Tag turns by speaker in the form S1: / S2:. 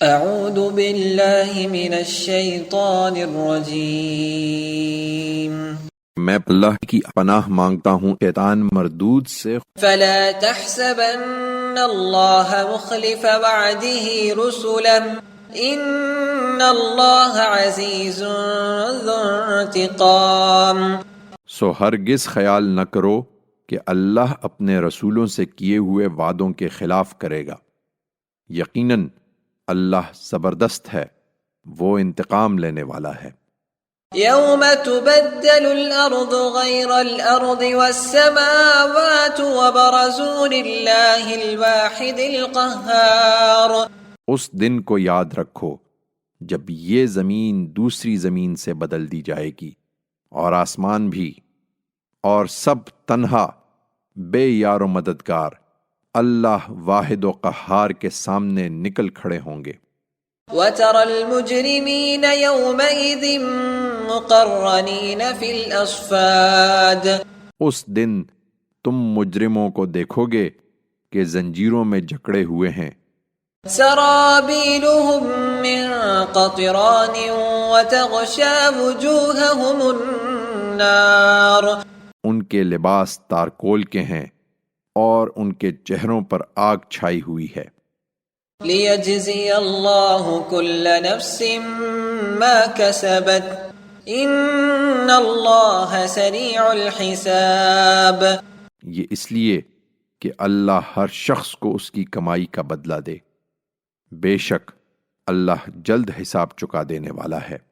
S1: اعوذ باللہ من الشیطان الرجیم
S2: میں اللہ کی پناہ مانگتا ہوں شیطان مردود سے۔
S1: فلا تحسبن اللہ مخلف وعده رسله ان اللہ عزیز ذو انتقام۔
S2: سو ہرگز خیال نہ کرو کہ اللہ اپنے رسولوں سے کیے ہوئے وعدوں کے خلاف کرے گا، یقیناً اللہ زبردست ہے، وہ انتقام لینے والا ہے۔
S1: یوم تبدل الارض غیر الارض والسماوات وبرزوا للہ الواحد القہار۔
S2: اس دن کو یاد رکھو جب یہ زمین دوسری زمین سے بدل دی جائے گی اور آسمان بھی، اور سب تنہا بے یار و مددگار اللہ واحد و قہار کے سامنے نکل کھڑے ہوں گے۔
S1: وَتَرَى الْمُجْرِمِينَ يَوْمَئِذٍ مُقَرَّنِينَ فِي الْأَصْفَادِ۔ اس دن تم مجرموں کو دیکھو گے کہ زنجیروں میں جکڑے ہوئے ہیں۔ سَرَابِيلُهُم مِّن قَطِرَانٍ وَتَغْشَى وُجُوهَهُمُ النَّارُ۔ ان کے لباس تارکول کے ہیں اور ان کے چہروں پر آگ چھائی ہوئی ہے۔ لِيَجْزِيَ اللَّهُ كُلَّ نَفْسٍ مَا كَسَبَتْ إِنَّ اللَّهَ سَرِيعُ الْحِسَابِ۔
S2: یہ اس لیے کہ اللہ ہر شخص کو اس کی کمائی کا بدلہ دے، بے شک اللہ جلد حساب چکا دینے والا ہے۔